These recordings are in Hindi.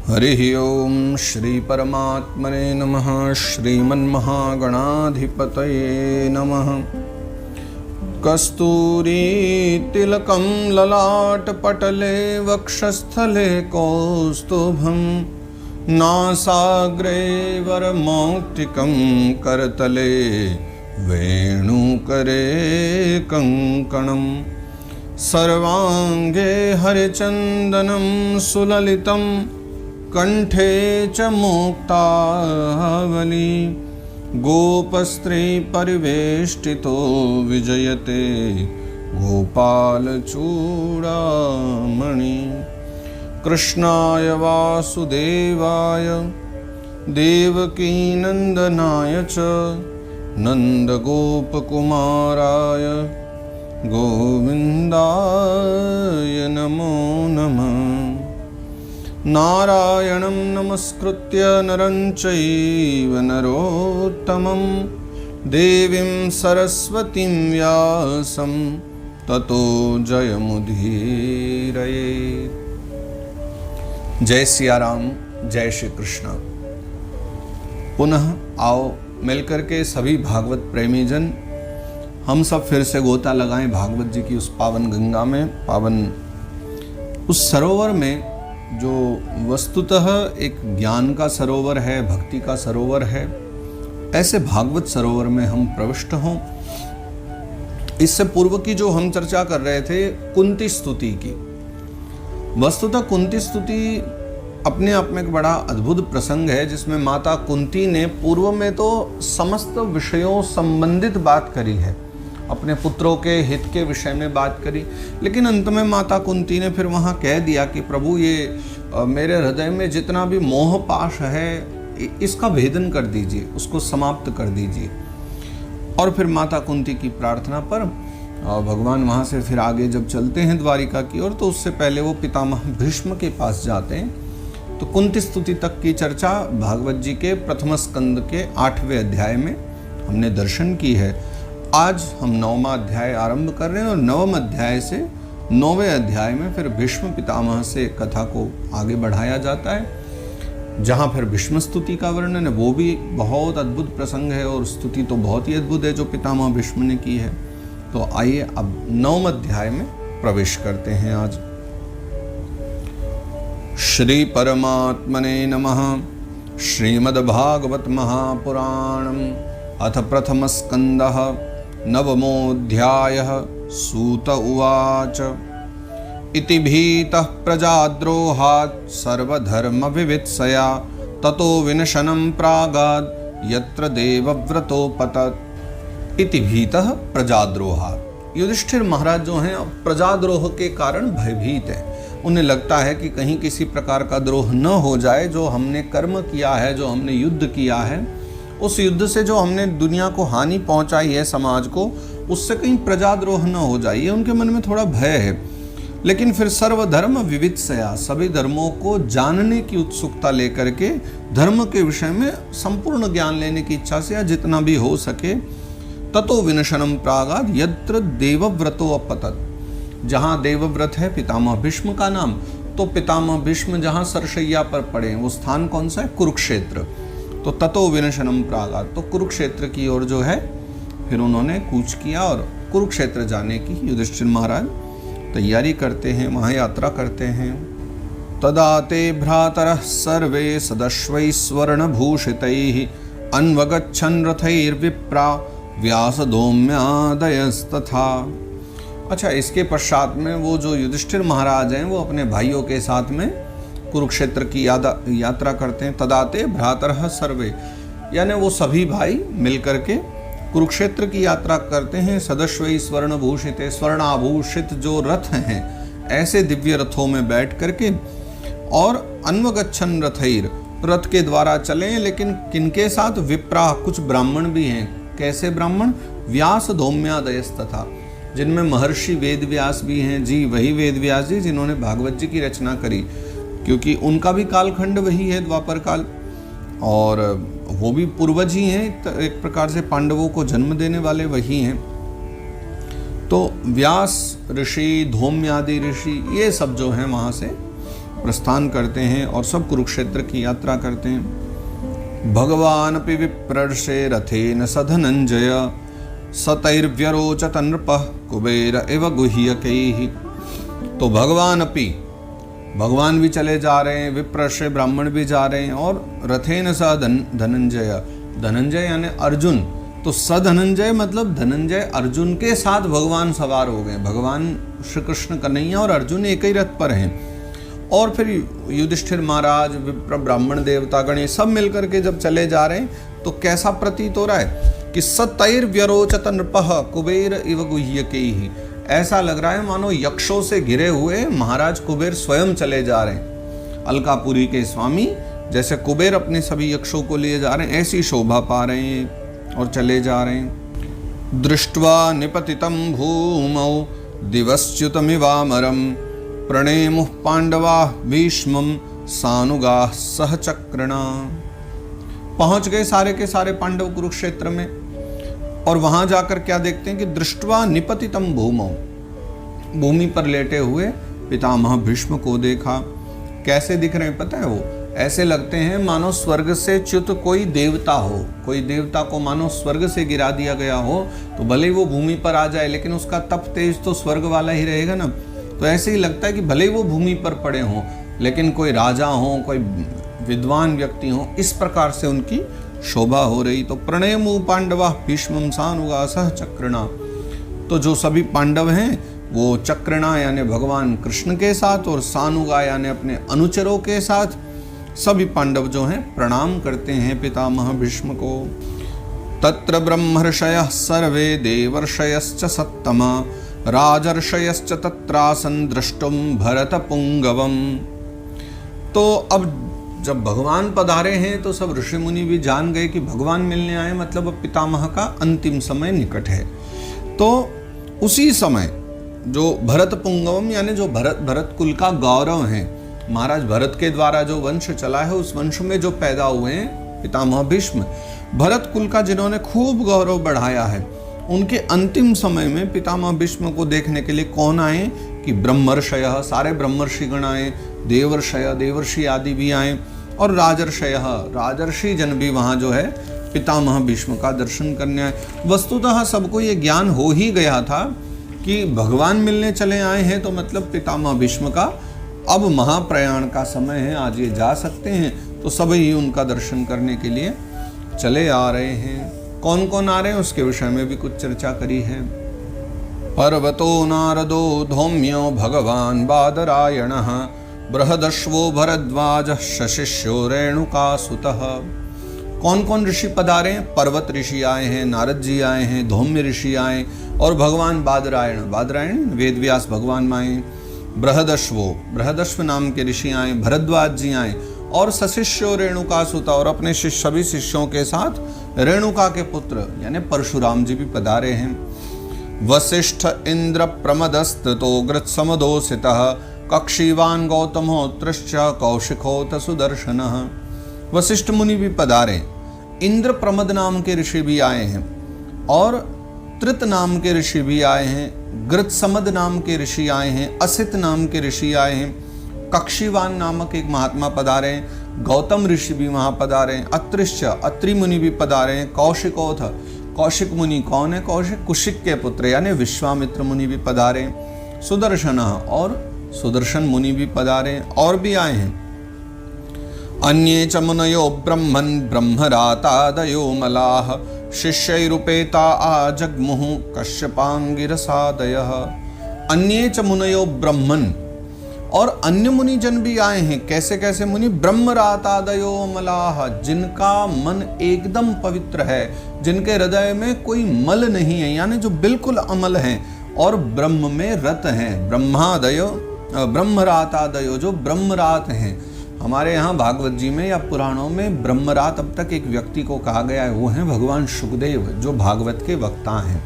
हरिः ओम श्री परमात्मने नमः। श्रीमन्महागणाधिपतये नमः। कस्तूरी तिलकं ललाटपटले वक्षस्थले कौस्तुभं नासाग्रे वरमौक्तिकं करतले वेणुकरे कङ्कणं सर्वाङ्गे हरिचन्दनं सुललितं कंठे च मुक्तावली गोपस्त्री परिवेष्टितो विजयते गोपालचूड़ामणि। कृष्णाय वासुदेवाय देवकीनन्दनाय च नन्दगोपकुमाराय गोविन्दाय नमो नमः। नारायणं नमस्कृत्य नरं चैव नरोत्तमं देवीं सरस्वतीं व्यासं ततो जयमुदीरये। जय सिया राम, जय श्री कृष्ण। पुनः आओ मिलकर के सभी भागवत प्रेमी जन हम सब फिर से गोता लगाएं भागवत जी की उस पावन गंगा में, पावन उस सरोवर में जो वस्तुतः एक ज्ञान का सरोवर है, भक्ति का सरोवर है। ऐसे भागवत सरोवर में हम प्रविष्ट हों। इससे पूर्व की जो हम चर्चा कर रहे थे कुंती स्तुति की, वस्तुतः कुंती स्तुति अपने आप में एक बड़ा अद्भुत प्रसंग है, जिसमें माता कुंती ने पूर्व में तो समस्त विषयों संबंधित बात करी है, अपने पुत्रों के हित के विषय में बात करी, लेकिन अंत में माता कुंती ने फिर वहाँ कह दिया कि प्रभु ये मेरे हृदय में जितना भी मोह पाश है इसका भेदन कर दीजिए, उसको समाप्त कर दीजिए। और फिर माता कुंती की प्रार्थना पर भगवान वहाँ से फिर आगे जब चलते हैं द्वारिका की ओर, तो उससे पहले वो पितामह भीष्म के पास जाते हैं। तो कुंती स्तुति तक की चर्चा भागवत जी के प्रथम स्कंद के 8वें अध्याय में हमने दर्शन की है। आज हम 9वां अध्याय आरंभ कर रहे हैं और 9वें अध्याय से 9वें अध्याय में फिर भीष्म पितामह से कथा को आगे बढ़ाया जाता है, जहाँ फिर भीष्म स्तुति का वर्णन है। वो भी बहुत अद्भुत प्रसंग है और स्तुति तो बहुत ही अद्भुत है जो पितामह भीष्म ने की है। तो आइए अब 9वें अध्याय में प्रवेश करते हैं। आज श्री परमात्मने नमः। श्रीमद्भागवत महापुराणम् अथ प्रथम स्कंदः नवमोऽध्यायः। सूत उवाच इति भीतः प्रजाद्रोहात् सर्वधर्मविवित्सया ततो विनशनं प्रागाद् यत्र देवव्रतोपतत्। इति भीतः प्रजाद्रोहात्, युधिष्ठिर महाराज जो हैं प्रजाद्रोह के कारण भयभीत हैं। उन्हें लगता है कि कहीं किसी प्रकार का द्रोह न हो जाए। जो हमने कर्म किया है, जो हमने युद्ध किया है, उस युद्ध से जो हमने दुनिया को हानि पहुंचाई है, समाज को, उससे कहीं प्रजाद्रोह न हो जाए, ये उनके मन में थोड़ा भय है। लेकिन फिर सर्वधर्म विवित्सया, सभी धर्मों को जानने की उत्सुकता लेकर के, धर्म के विषय में संपूर्ण ज्ञान लेने की इच्छा से, या जितना भी हो सके, ततो विनशनम प्रागाद यत्र देवव्रतो अपतत, जहाँ देवव्रत है पितामह भीष्म का नाम, तो पितामह भीष्म जहाँ सरशैया पर पड़े वो स्थान कौन सा है? कुरुक्षेत्र। तो ततो विनशनम प्रागाद, तो कुरुक्षेत्र की ओर जो है फिर उन्होंने कूच किया और कुरुक्षेत्र जाने की युधिष्ठिर महाराज तैयारी करते हैं, वहाँ यात्रा करते हैं। तदा ते भ्रातरः सर्वे सदश्वैः स्वर्णभूषितैः अन्वगच्छन् रथैर्विप्रा व्यासधौम्यादयस्तथा। अच्छा, इसके पश्चात में वो जो युधिष्ठिर महाराज हैं वो अपने भाइयों के साथ में कुरुक्षेत्र की यात्रा करते हैं। तदाते भ्रातरः सर्वे, यानी वो सभी भाई मिलकर के कुरुक्षेत्र की यात्रा करते हैं। सदश्वै स्वर्णभूषित, स्वर्णाभूषित जो रथ हैं, ऐसे दिव्य रथों में बैठ करके, और अन्वगच्छन् रथैर, रथ के द्वारा चलें, लेकिन किनके साथ? विप्रा, कुछ ब्राह्मण भी हैं। कैसे ब्राह्मण? व्यास धौम्यादयस्तथा, जिनमें महर्षि वेदव्यास भी हैं जी, वही वेदव्यास जी जिन्होंने भागवत जी की रचना करी, क्योंकि उनका भी कालखंड वही है, द्वापर काल, और वो भी पूर्वज ही हैं, एक प्रकार से पांडवों को जन्म देने वाले वही हैं। तो व्यास ऋषि, धौम्यादि ऋषि, ये सब जो हैं वहाँ से प्रस्थान करते हैं और सब कुरुक्षेत्र की यात्रा करते हैं। भगवान अपि विप्रर्षे रथेन स धनंजय सतैर्व्यरोचत नृपः कुबेर एव गुह्यकैः। तो भगवान भी चले जा रहे हैं, विप्रर्षे ब्राह्मण भी जा रहे हैं, और रथेन स धनंजय यानी अर्जुन। तो स धनंजय मतलब धनंजय अर्जुन के साथ भगवान सवार हो गए। भगवान श्री कृष्ण कन्हैया और अर्जुन एक ही रथ पर हैं। और फिर युधिष्ठिर महाराज, विप्र, ब्राह्मण, देवतागण, ये सब मिलकर के जब चले जा रहे हैं तो कैसा प्रतीत हो रहा है कि सतैर्व्यरोचत नृपः कुबेर इव गुह्यकैः। ऐसा लग रहा है मानो यक्षों से घिरे हुए महाराज कुबेर स्वयं चले जा रहे हैं। अलकापुरी के स्वामी जैसे कुबेर अपने सभी यक्षों को लिए जा रहे हैं, ऐसी शोभा पा रहे हैं और चले जा रहे हैं। दृष्ट्वा निपतितं भूमौ दिवश्च्युतमिवामरं प्रणेमुः पांडवाः भीष्मं सानुगाः सहचक्रणा। पहुंच गए सारे के सारे पांडव कुरुक्षेत्र में, और वहां जाकर क्या देखते हैं कि दृष्ट्वा निपतितं भूमौ, भूमि पर लेटे हुए पितामह भीष्म को देखा। कैसे दिख रहे हैं पता है? वो ऐसे लगते हैं मानो स्वर्ग से च्युत कोई देवता हो। कोई देवता को मानो स्वर्ग से गिरा दिया गया हो, तो भले ही वो भूमि पर आ जाए लेकिन उसका तप तेज तो स्वर्ग वाला ही रहेगा ना। तो ऐसे ही लगता है कि भले ही वो भूमि पर पड़े हों, लेकिन कोई राजा हो, कोई विद्वान व्यक्ति हो, इस प्रकार से उनकी शोभा हो रही। तो प्रणेमु पांडवा भीष्मं सानुगा सह चक्रणा। तो जो सभी पांडव हैं वो चक्रणा यानी भगवान कृष्ण के साथ, और सानुगा यानी अपने अनुचरों के साथ सभी पांडव जो हैं प्रणाम करते हैं पितामह भीष्म को। तत्र ब्रह्मर्षयः सर्वे देवर्षयश्च सत्तमा राजर्षयश्च तत्रासन् द्रष्टुं भरतपुंगवम्। तो अब जब भगवान पधारे हैं तो सब ऋषि मुनि भी जान गए कि भगवान मिलने आए, मतलब अब पितामह का अंतिम समय निकट है। तो उसी समय जो भरतपुंगवम यानी जो भरत कुल का गौरव है, महाराज भरत के द्वारा जो वंश चला है, उस वंश में जो पैदा हुए हैं पितामह भीष्म, भरत कुल का जिन्होंने खूब गौरव बढ़ाया है, उनके अंतिम समय में पितामह भीष्म को देखने के लिए कौन आए कि ब्रह्मर्षयः, सारे ब्रह्मर्षिगण आए, देवर्षय, देवर्षि आदि भी आए, और राजर्षयः, राजर्षि जन भी वहाँ जो है पितामह भीष्म का दर्शन करने आए। वस्तुतः सबको ये ज्ञान हो ही गया था कि भगवान मिलने चले आए हैं, तो मतलब पितामह भीष्म का अब महाप्रयाण का समय है, आज ये जा सकते हैं। तो सभी ही उनका दर्शन करने के लिए चले आ रहे हैं। कौन कौन आ रहे हैं उसके विषय में भी कुछ चर्चा करी है। पर्वतो नारदो धौम्यो भगवान बादरायणः बृहदश्वो भरद्वाज शशिष्यो रेणुकासुतः। कौन कौन ऋषि पधारे हैं? पर्वत ऋषि आए हैं, नारद जी आए हैं, धौम्य ऋषि आए, और भगवान बादरायण, बादरायण वेदव्यास भगवान आए, बृहदश्व नाम के ऋषि आए, भरद्वाज जी आए, और सशिष्यो रेणुकासुता, और अपने सभी शिष्यों के साथ रेणुका के पुत्र यानी परशुराम जी भी पधारे हैं। वसिष्ठ इंद्र प्रमदस्ततो गृत्समदोसितः कक्षीवान गौतमोत्रश्च कौशिकोत सुदर्शनः। वशिष्ठ मुनि भी पधारे, इंद्र प्रमद नाम के ऋषि भी आए हैं, और त्रित नाम के ऋषि भी आए हैं, गृत्समद नाम के ऋषि आए हैं, असित नाम के ऋषि आए हैं, कक्षीवान नामक एक महात्मा पधारे हैं, गौतम ऋषि भी वहाँ पधारे हैं, अत्रिश्च अत्रि मुनि भी पधारे हैं, कौशिकोथ, कौशिक मुनि कौन है? कौशिक कुशिक के पुत्र यानी विश्वामित्र मुनि भी पधारे, सुदर्शन, और सुदर्शन मुनि भी पधारे, और भी आए हैं। अन्ये च मुनयो ब्रह्मन् ब्रह्मरातादयो मलाः शिष्यैरुपेता आजग्मुः कश्यपांगिरसादयः। अन्ये च मुनयो ब्रह्मन्, और अन्य मुनि जन भी आए हैं। कैसे कैसे मुनि? ब्रह्मरातादयो मलाः, जिनका मन एकदम पवित्र है, जिनके हृदय में कोई मल नहीं है, यानी जो बिल्कुल अमल हैं और ब्रह्म में रत हैं। ब्रह्मरातादयो, जो ब्रह्मरात हैं। हमारे यहाँ भागवत जी में या पुराणों में ब्रह्मरात अब तक एक व्यक्ति को कहा गया है, वो हैं भगवान शुकदेव, जो भागवत के वक्ता हैं।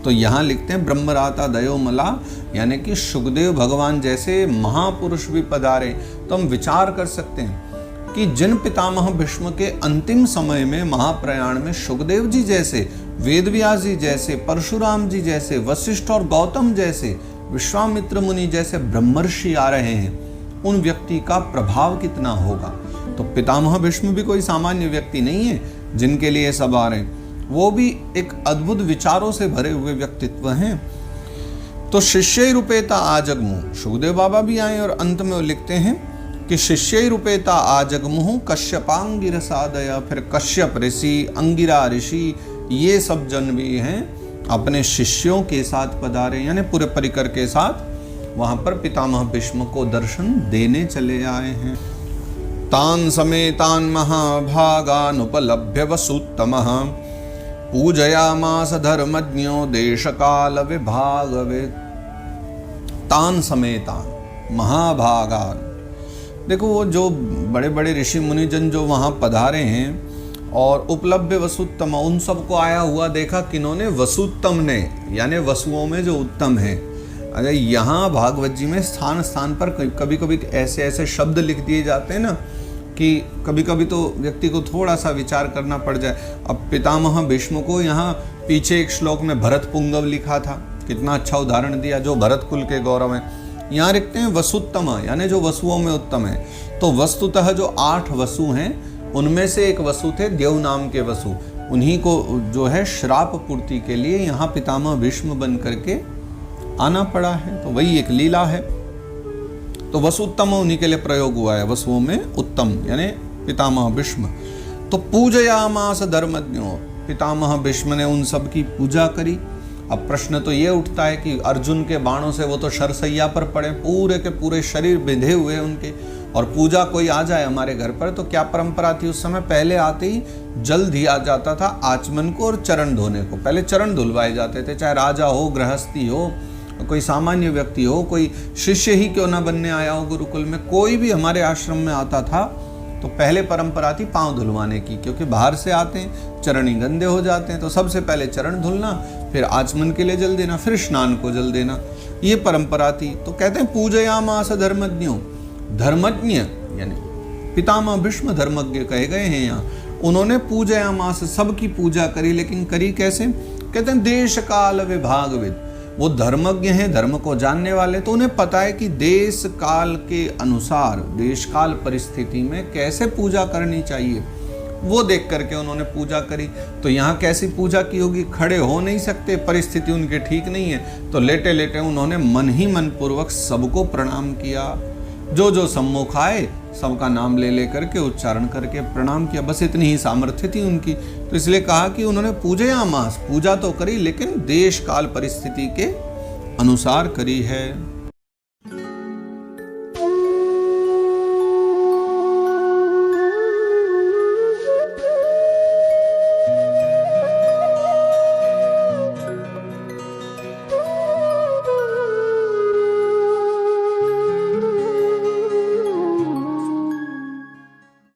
तो यहाँ लिखते हैं ब्रह्मरातादयो मला, यानी कि शुकदेव भगवान जैसे महापुरुष भी पधारे। तो हम विचार कर सकते हैं कि जिन पितामह भीष्म के अंतिम समय में महाप्रयाण में शुकदेव जी जैसे, वेदव्यास जी जैसे, परशुराम जी जैसे, वशिष्ठ और गौतम जैसे, विश्वामित्र मुनि जैसे ब्रह्मर्षि आ रहे हैं, उन व्यक्ति का प्रभाव कितना होगा। तो पितामह भीष्म भी कोई सामान्य व्यक्ति नहीं है जिनके लिए सब आ रहे हैं, वो भी एक अद्भुत विचारों से भरे हुए व्यक्तित्व हैं। तो शिष्य रूपेता आजगमु, सुखदेव बाबा भी आए और अंत में वो लिखते हैं कि शिष्य रूपेता आजगमु कश्यपांगिरसादया, फिर कश्यप ऋषि, अंगिरा ऋषि, ये सब जन भी हैं अपने शिष्यों के साथ पधारे, यानी पूरे परिकर के साथ वहां पर पितामह भीष्म को दर्शन देने चले आए हैं। तान समेतान महाभागानुपलभ्य वसुत्तमः पूजयामास धर्मज्ञो देश काल विभागवेत्। तान समेतान महाभागान, देखो वो जो बड़े बड़े ऋषि मुनिजन जो वहां पधारे हैं और उपलब्ध वसुत्तम, उन सबको आया हुआ देखा किन्होंने, वसुत्तम ने, यानी वसुओं में जो उत्तम है। अगर यहाँ भागवत जी में स्थान स्थान पर कभी कभी ऐसे ऐसे शब्द लिख दिए जाते हैं ना कि कभी कभी तो व्यक्ति को थोड़ा सा विचार करना पड़ जाए। अब पितामह भीष्म को यहाँ पीछे एक श्लोक में भरत पुंगव लिखा था, कितना अच्छा उदाहरण दिया, जो भरत कुल के गौरव है। यहाँ लिखते हैं वसुत्तम, यानी जो वसुओं में उत्तम है। तो वस्तुतः जो 8 वसु हैं उनमें से एक वसु थे देव नाम के वसु, उन्हीं को जो है श्राप पूर्ति के लिए यहाँ पितामह भीष्म बन करके आना पड़ा है। तो वही एक लीला है। तो वसुत्तम उन्हीं के लिए प्रयोग हुआ है, वसुओं में उत्तम यानी पितामह भीष्म। तो पूजयामास धर्मज्ञो, पितामह भीष्म ने उन सब की पूजा करी। अब प्रश्न तो ये उठता है कि अर्जुन के बाणों से वो तो शरसैया पर पड़े, पूरे के पूरे शरीर बिंधे हुए उनके, और पूजा कोई आ जाए हमारे घर पर तो क्या परंपरा थी उस समय, पहले आते ही जल दिया जाता था आचमन को और चरण धोने को। पहले चरण धुलवाए जाते थे, चाहे राजा हो, गृहस्थी हो, कोई सामान्य व्यक्ति हो, कोई शिष्य ही क्यों ना बनने आया हो गुरुकुल में, कोई भी हमारे आश्रम में आता था तो पहले परंपरा थी पांव धुलवाने की, क्योंकि बाहर से आते हैं, चरण ही गंदे हो जाते हैं। तो सबसे पहले चरण धुलना, फिर आचमन के लिए जल देना, फिर स्नान को जल देना, ये परंपरा थी। तो कहते हैं पूजयामास धर्मज्ञों, धर्मज्ञ यानी पितामह भीष्म धर्मज्ञ कहे गए हैं यहाँ। उन्होंने पूजयामास, सबकी पूजा करी, लेकिन करी कैसे, कहते हैं देश काल विभागविद, वो धर्मज्ञ हैं, धर्म को जानने वाले, तो उन्हें पता है कि देश काल के अनुसार, देश काल परिस्थिति में कैसे पूजा करनी चाहिए, वो देख करके उन्होंने पूजा करी। तो यहाँ कैसी पूजा की होगी, खड़े हो नहीं सकते, परिस्थिति उनके ठीक नहीं है, तो लेटे लेटे उन्होंने मन ही मन पूर्वक सबको प्रणाम किया। जो जो सम्मुख आए सबका नाम ले ले करके उच्चारण करके प्रणाम किया, बस इतनी ही सामर्थ्य थी उनकी। तो इसलिए कहा कि उन्होंने पूजयामास, पूजा तो करी लेकिन देश काल परिस्थिति के अनुसार करी है।